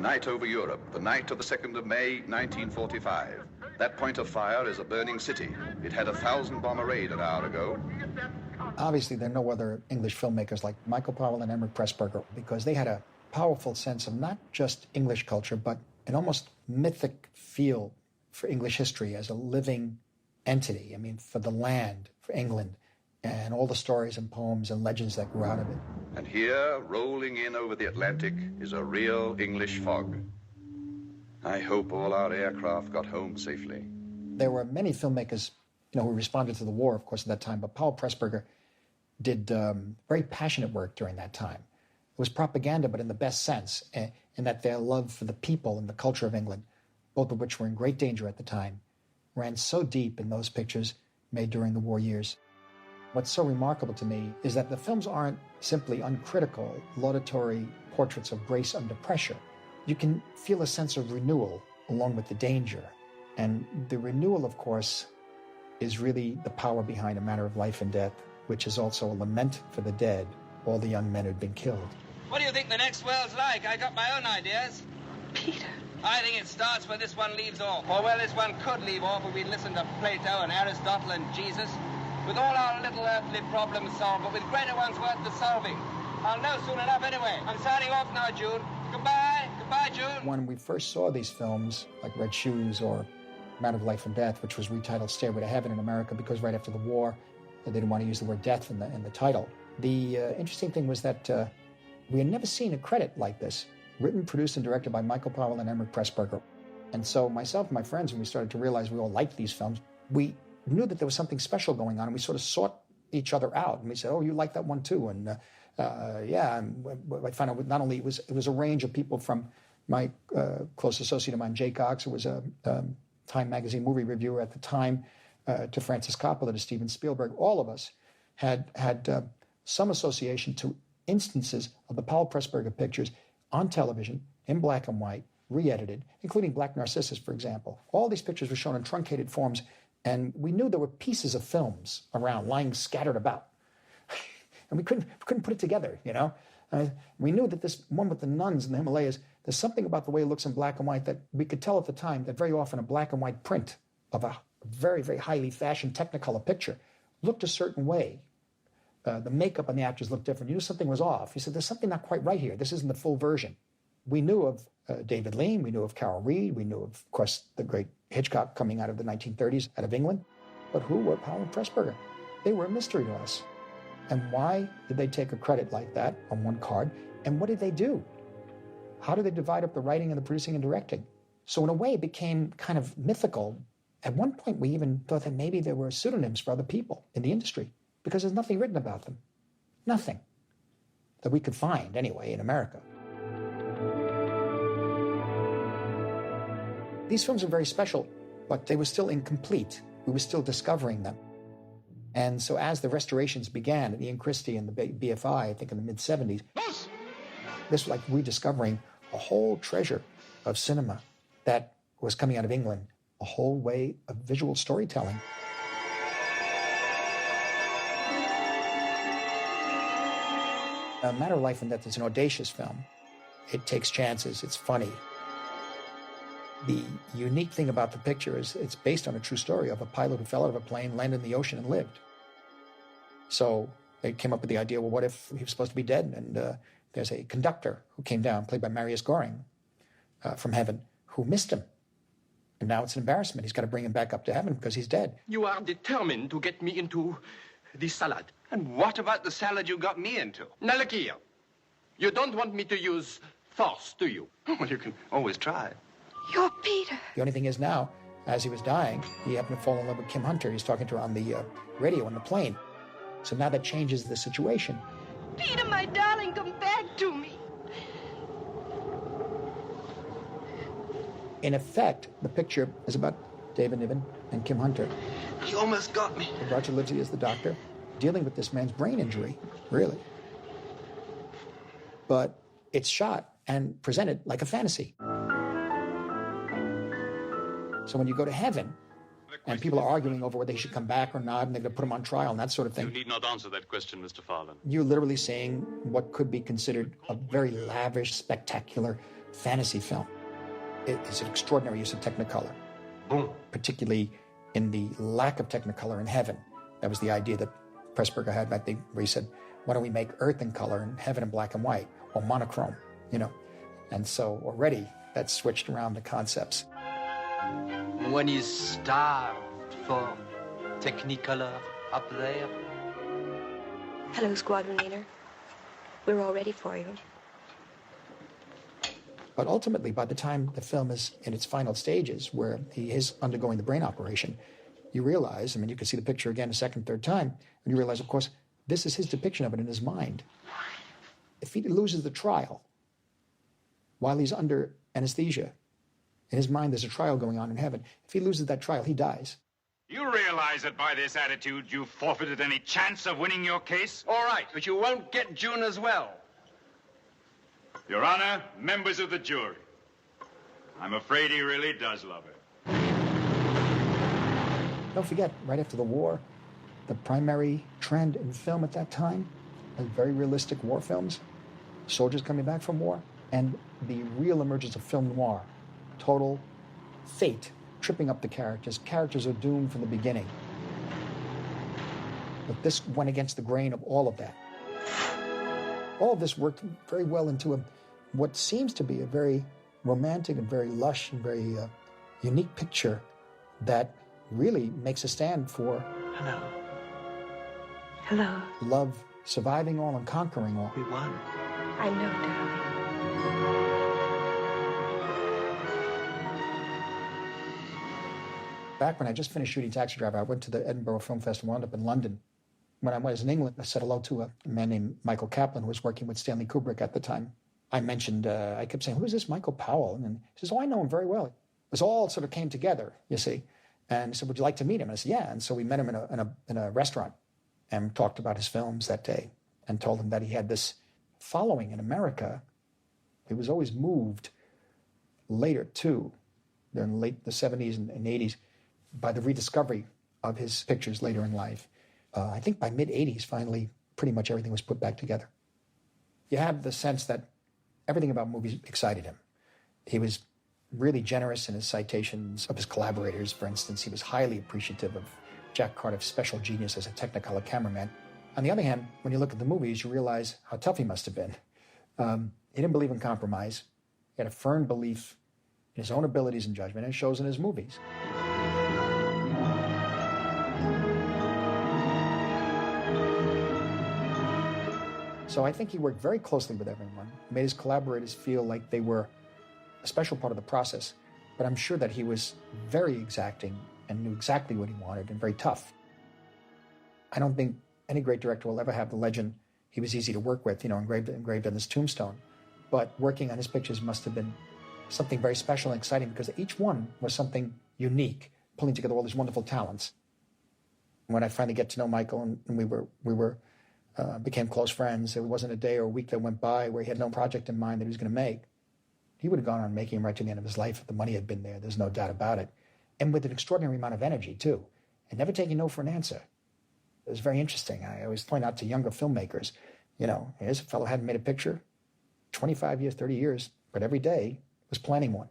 Night Over Europe, the night of the 2nd of May, 1945. That point of fire is a burning city. It had a 1,000-bomber raid an hour ago. Obviously, there are no other English filmmakers like Michael Powell and Emmerich Pressburger, because they had a powerful sense of not just English culture, but an almost mythic feel for English history as a living entity. I mean, for the land, for England, and all the stories and poems and legends that grew out of it. And here, rolling in over the Atlantic, is a real English fog. I hope all our aircraft got home safely. There were many filmmakers, who responded to the war, of course, at that time, but Powell Pressburger did very passionate work during that time. It was propaganda, but in the best sense, in that their love for the people and the culture of England, both of which were in great danger at the time, ran so deep in those pictures made during the war years. What's so remarkable to me is that the films aren't simply uncritical, laudatory portraits of grace under pressure. You can feel a sense of renewal along with the danger. And the renewal, of course, is really the power behind A Matter of Life and Death, which is also a lament for the dead, all the young men who'd been killed. What do you think the next world's like? I got my own ideas. Peter. I think it starts where this one leaves off. Or where this one could leave off if we'd listened to Plato and Aristotle and Jesus. With all our little earthly problems solved, but with greater ones worth the solving. I'll know soon enough anyway. I'm signing off now, June. Goodbye. Goodbye, June. When we first saw these films, like Red Shoes or Matter of Life and Death, which was retitled Stairway to Heaven in America, because right after the war, they didn't want to use the word death in the title. The interesting thing was that we had never seen a credit like this, written, produced, and directed by Michael Powell and Emmerich Pressburger. And so myself and my friends, when we started to realize we all liked these films, we knew that there was something special going on, and we sort of sought each other out. And we said, oh, you like that one too? And I found out not only it was a range of people from my close associate of mine, Jay Cox, who was a Time magazine movie reviewer at the time, to Francis Coppola, to Steven Spielberg. All of us had some association to instances of the Powell Pressburger pictures on television, in black and white, re-edited, including Black Narcissus, for example. All these pictures were shown in truncated forms, and we knew there were pieces of films around, lying scattered about. And we couldn't put it together, We knew that this one with the nuns in the Himalayas, there's something about the way it looks in black and white that we could tell at the time that very often a black and white print of a very, very highly fashioned Technicolor picture looked a certain way. The makeup on the actors looked different. You knew something was off. You said, there's something not quite right here. This isn't the full version. We knew of David Lean. We knew of Carol Reed. We knew of course, the great Hitchcock coming out of the 1930s out of England. But who were Powell and Pressburger? They were a mystery to us. And why did they take a credit like that on one card? And what did they do? How did they divide up the writing and the producing and directing? So in a way, it became kind of mythical. At one point, we even thought that maybe there were pseudonyms for other people in the industry, because there's nothing written about them. Nothing. That we could find, anyway, in America. These films are very special, but they were still incomplete. We were still discovering them. And so as the restorations began at Ian Christie and the BFI, I think in the mid-'70s, this was like rediscovering a whole treasure of cinema that was coming out of England, a whole way of visual storytelling. A Matter of Life and Death is an audacious film. It takes chances. It's funny. The unique thing about the picture is it's based on a true story of a pilot who fell out of a plane, landed in the ocean, and lived. So they came up with the idea, well, what if he was supposed to be dead? And there's a conductor who came down, played by Marius Goring, from heaven, who missed him. And now it's an embarrassment. He's got to bring him back up to heaven because he's dead. You are determined to get me into this salad. And what about the salad you got me into? Now look here. You don't want me to use force, do you? Well, you can always try. You're Peter. The only thing is now, as he was dying, he happened to fall in love with Kim Hunter. He's talking to her on the radio on the plane. So now that changes the situation. Peter, my darling, come back to me. In effect, the picture is about David Niven and Kim Hunter. You almost got me. Roger Livesey is the doctor, dealing with this man's brain injury, really. But it's shot and presented like a fantasy. So when you go to heaven, The And people are arguing over whether he should come back or not, and they're going to put him on trial and that sort of thing. You need not answer that question, Mr. Farland. You're literally seeing what could be considered a very lavish, spectacular fantasy film. It is an extraordinary use of Technicolor, particularly in the lack of Technicolor in Heaven. That was the idea that Pressburger had back there, where he said, why don't we make Earth in color and Heaven in black and white, or monochrome, you know? And so already that switched around the concepts. When he's starved for Technicolor up there. Hello, squadron leader. We're all ready for you. But ultimately, by the time the film is in its final stages, where he is undergoing the brain operation, you realize, I mean, you can see the picture again a second, third time, and you realize, of course, this is his depiction of it in his mind. If he loses the trial while he's under anesthesia, in his mind there's a trial going on in Heaven. If he loses that trial, he dies. You realize that by this attitude you've forfeited any chance of winning your case? All right, but you won't get June as well. Your Honor, members of the jury, I'm afraid he really does love her. Don't forget, right after the war, the primary trend in film at that time was very realistic war films, soldiers coming back from war, and the real emergence of film noir, total fate, tripping up the characters. Characters are doomed from the beginning. But this went against the grain of all of that. All of this worked very well into what seems to be a very romantic and very lush and very unique picture that really makes a stand for Hello. Hello. love surviving all and conquering all. We won. I know, darling. Back when I just finished shooting Taxi Driver, I went to the Edinburgh Film Festival, wound up in London. When I was in England, I said hello to a man named Michael Kaplan, who was working with Stanley Kubrick at the time. I mentioned, I kept saying, who is this Michael Powell? And he says, oh, I know him very well. It was all sort of came together, you see. And he said, would you like to meet him? And I said, yeah. And so we met him in a restaurant and talked about his films that day and told him that he had this following in America. He was always moved later, too, during the 70s and 80s, by the rediscovery of his pictures later in life. I think by mid-80s, finally, pretty much everything was put back together. You have the sense that everything about movies excited him. He was really generous in his citations of his collaborators. For instance, he was highly appreciative of Jack Cardiff's special genius as a Technicolor cameraman. On the other hand, when you look at the movies, you realize how tough he must have been. He didn't believe in compromise. He had a firm belief in his own abilities and judgment, and it shows in his movies. So I think he worked very closely with everyone, made his collaborators feel like they were a special part of the process. But I'm sure that he was very exacting and knew exactly what he wanted and very tough. I don't think any great director will ever have the legend, he was easy to work with, engraved on his tombstone. But working on his pictures must have been something very special and exciting because each one was something unique, pulling together all these wonderful talents. When I finally get to know Michael and we became close friends, there wasn't a day or a week that went by where he had no project in mind that he was going to make. He would have gone on making him right to the end of his life if the money had been there. There's no doubt about it. And with an extraordinary amount of energy, too, and never taking no for an answer. It was very interesting. I always point out to younger filmmakers, here's a fellow who hadn't made a picture 25 years, 30 years, but every day was planning one.